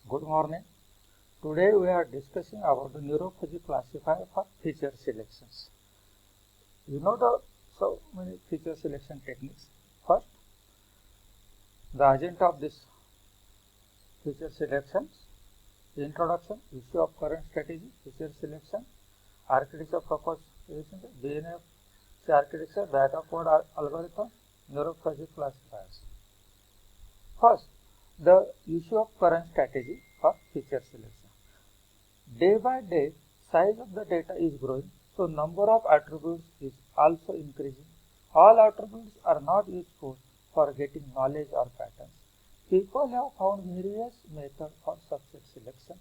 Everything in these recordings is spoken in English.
Good morning. Today we are discussing about the neurophysics classifier for feature selections. You know the so many feature selection techniques. First, the agenda of this feature selections, introduction, issue of current strategy, feature selection, architecture proposed, BNF architecture, backward algorithm, neurophysics classifiers. First, the issue of current strategy for feature selection. Day by day, size of the data is growing, so number of attributes is also increasing. All attributes are not useful for getting knowledge or patterns. People have found various methods for subset selection,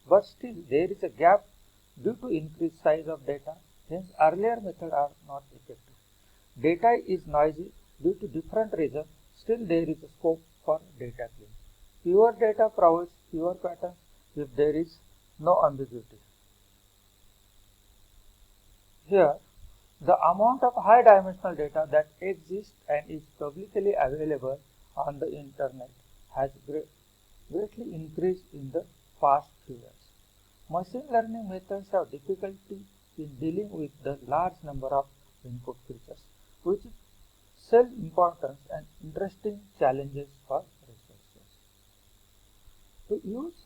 but still there is a gap due to increased size of data, hence earlier methods are not effective. Data is noisy due to different reasons, still there is a scope for data cleaning. Fewer data provides fewer patterns if there is no ambiguity. Here, the amount of high dimensional data that exists and is publicly available on the internet has greatly increased in the past few years. Machine learning methods have difficulty in dealing with the large number of input features, which is self-importance and interesting challenges for researchers. To use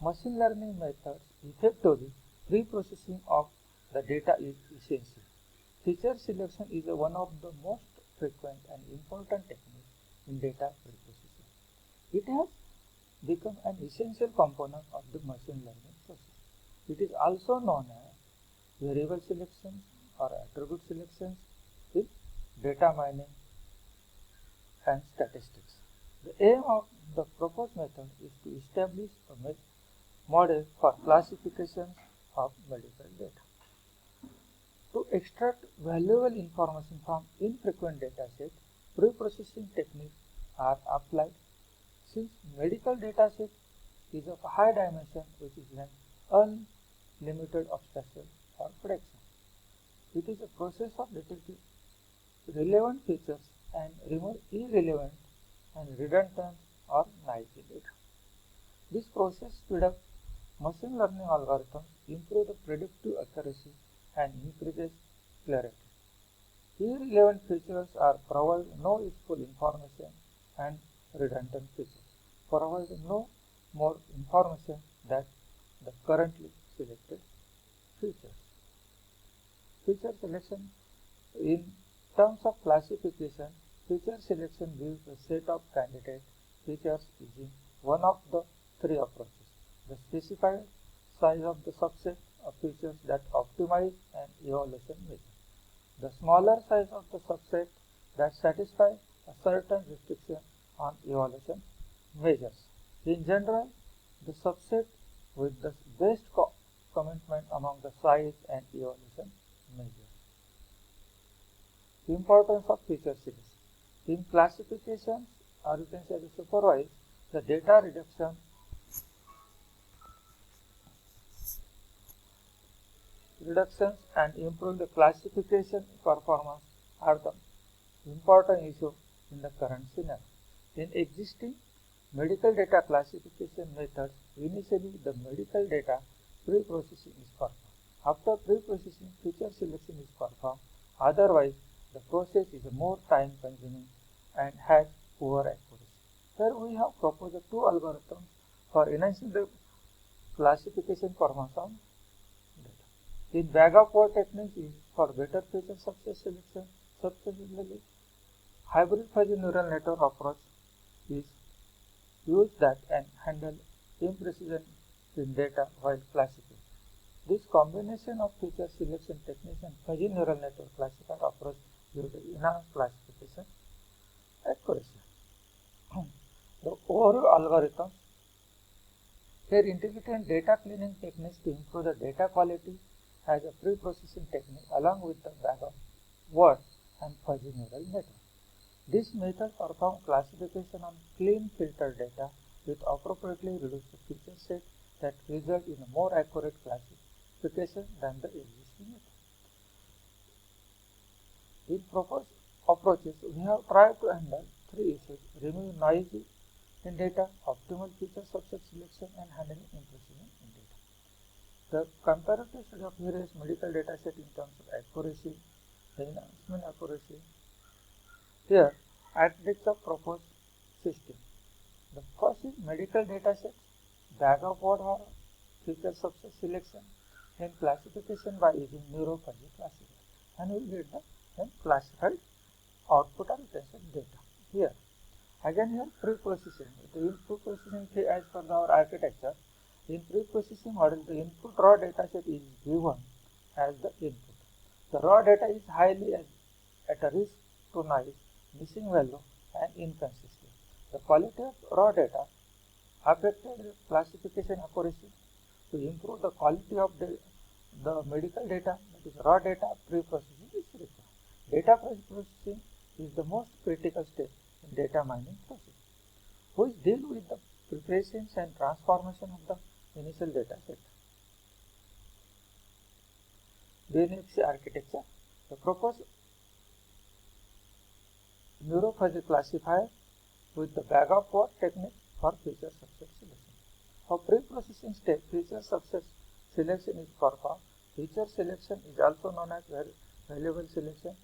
machine learning methods effectively, pre-processing of the data is essential. Feature selection is one of the most frequent and important techniques in data pre-processing. It has become an essential component of the machine learning process. It is also known as variable selection or attribute selection in data mining and statistics. The aim of the proposed method is to establish a model for classification of medical data. To extract valuable information from infrequent datasets, pre-processing techniques are applied. Since medical dataset is of high dimension, which is an unlimited obstacle for prediction. It is a process of detecting relevant features and remove irrelevant and redundant or noisy data. This process speeds up machine learning algorithms, improve the predictive accuracy and increases clarity. Irrelevant features are provide no useful information and redundant features provide no more information than the currently selected features. Feature selection in terms of classification, feature selection gives a set of candidate features using one of the three approaches. The specified size of the subset of features that optimize an evaluation measure. The smaller size of the subset that satisfy a certain restriction on evaluation measures. In general, the subset with the best commitment among the size and evaluation measures. Importance of feature selection. In classifications, or you can say the supervised, the data reductions and improve the classification performance are the important issue in the current scenario. In existing medical data classification methods, initially the medical data pre-processing is performed. After pre-processing, feature selection is performed. Otherwise, the process is more time consuming and has poor accuracy. Here we have proposed two algorithms for enhancing the classification performance of data. In bag-of-word technique is for better feature subset selection. Subsequently, hybrid fuzzy neural network approach is used that and handle imprecision in data while classifying. This combination of feature selection techniques and fuzzy neural network classifier approach gives enhanced classification accuracy. The overall algorithm. Here, intelligent data cleaning techniques to improve the data quality as a pre-processing technique along with the bag-of-word and fuzzy neural network. This method performs classification on clean filtered data with appropriately reduced feature set that result in a more accurate classification than the existing method. In proposed approaches, we have tried to handle three issues: remove noise in data, optimal feature subset selection, comparative study of various medical data set in terms of accuracy, enhancement accuracy. Here, architecture of proposed system. The first is medical data sets, bag of word or feature subset selection, and classification by using neurophagy classifier, and we will get the then classified output or data. Here, again here pre-processing. The input processing as per our architecture. In pre-processing model, the input raw data set is given as the input. The raw data is highly at a risk to noise, missing value, and inconsistent. The quality of raw data affected classification accuracy. To improve the quality of the medical data, that is raw data, pre-processing is required. Data pre-processing is the most critical step in data mining process, which deal with the preparations and transformation of the initial data set. BNFC architecture. The proposed neurophagy classifier with the bag of word technique for feature subset selection. For pre-processing step, feature subset selection is performed. Feature selection is also known as variable selection.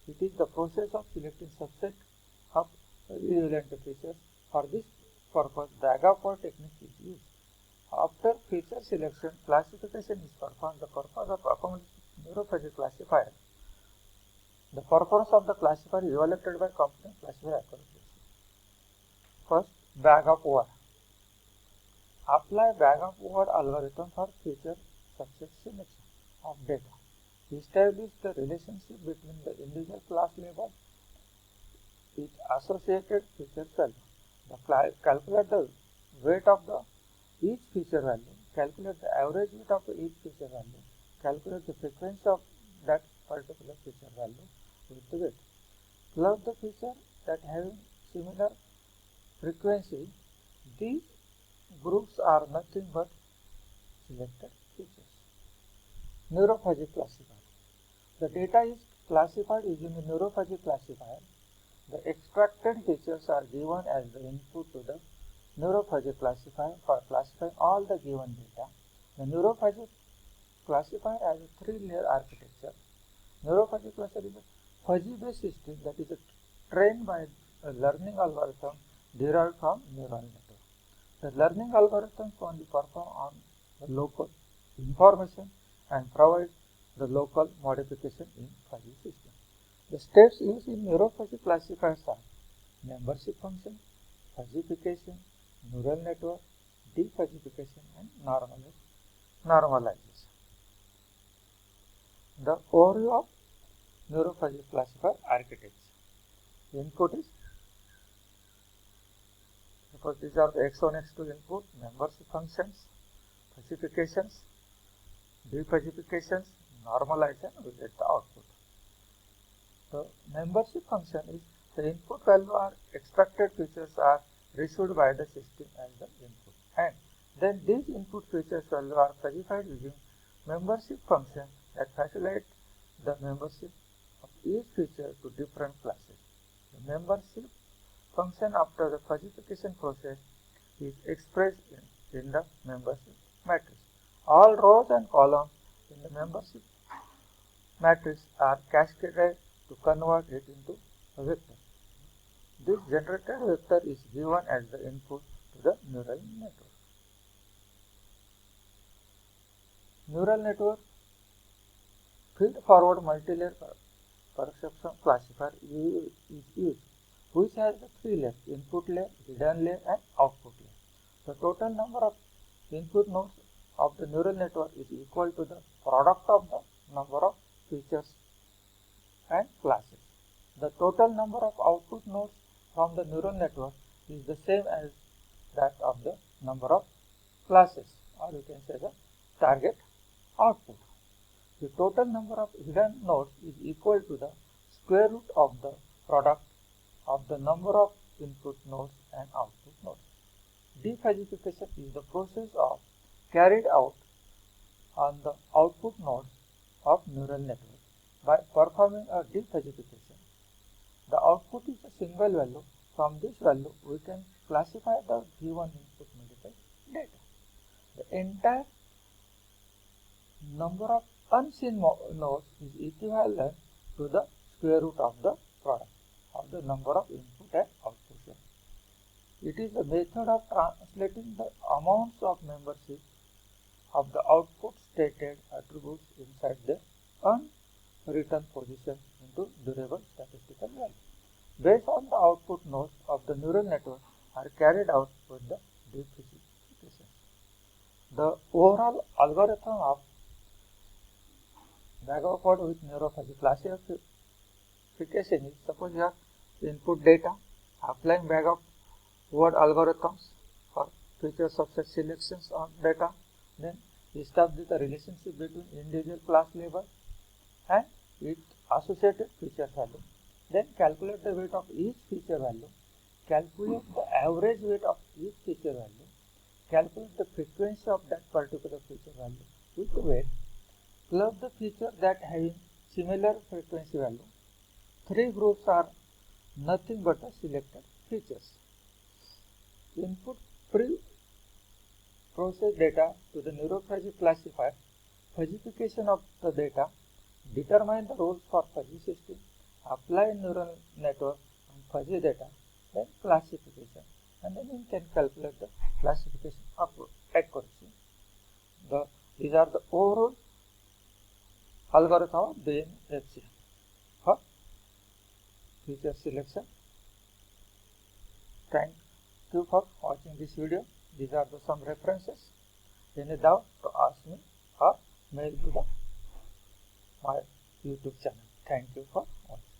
It is the process of selecting subset of irrelevant features. For this purpose, bag of word technique is used. After feature selection, classification is performed. The purpose of accommodating neurophagy classifier. The performance of the classifier is evaluated by competent classifier accuracy. First, bag of word. Apply bag of word algorithm for feature subset selection of data. Establish the relationship between the individual class label with associated feature value. Calculate the weight of each feature value. Calculate the average weight of each feature value. Calculate the frequency of that particular feature value with the weight. Club the feature that having similar frequency. These groups are nothing but selected features. Neurophagy classifier. The data is classified using a neurophagy classifier. The extracted features are given as the input to the neurophagy classifier for classifying all the given data. The neurophagy classifier has a three-layer architecture. Neurophagy classifier is a fuzzy-based system that is trained by a learning algorithm derived from neural network. The learning algorithms only perform on the local information and provide the local modification in fuzzy system. The steps used in neurophagy classifiers are membership function, fuzzification, neural network, defuzzification, and normalization. The overview of neurophagy classifier architecture. Input is, because these are the x1, x2 input, membership functions, fuzzifications, defuzzifications, normalization, we get the output. The membership function is the input value or extracted features are received by the system as the input, and then these input features value are fuzzified using membership function that facilitate the membership of each feature to different classes. The membership function after the fuzzification process is expressed in the membership matrix. All rows and columns in the membership matrix are cascaded to convert it into a vector. This generated vector is given as the input to the neural network. Neural network feed-forward multilayer perception classifier is used, which has the three layers: input layer, hidden layer, and output layer. The total number of input nodes of the neural network is equal to the product of the number of features and classes. The total number of output nodes from the neural network is the same as that of the number of classes, or you can say the target output. The total number of hidden nodes is equal to the square root of the product of the number of input nodes and output nodes. Defuzzification is the process of carried out on the output nodes of neural network. By performing a defuzzification, the output is a single value. From this value, we can classify the given input medical data. The entire number of unseen nodes is equivalent to the square root of the product of the number of input and output cells. It is a method of translating the amounts of membership of the output stated attributes inside the unwritten position into durable statistical value. Based on the output nodes of the neural network are carried out with the differentiation. The overall algorithm of bag of word with neurophagy classification is, suppose you have input data, applying bag of word algorithms for feature subset selections on data, then establish the relationship between individual class label and its associated feature value. Then calculate the weight of each feature value, calculate the average weight of each feature value, calculate the frequency of that particular feature value with the weight, club the features that have similar frequency value. Three groups are nothing but the selected features. Input pre-processed data to the neurophagy classifier, fuzzification of the data, determine the rules for fuzzy system, apply neural network on fuzzy data, then classification, and then you can calculate the classification accuracy. These are the overall algorithm of BNFC for feature selection. Thank you for watching this video. These are some references. Any doubt to ask me or mail to my YouTube channel. Thank you for watching.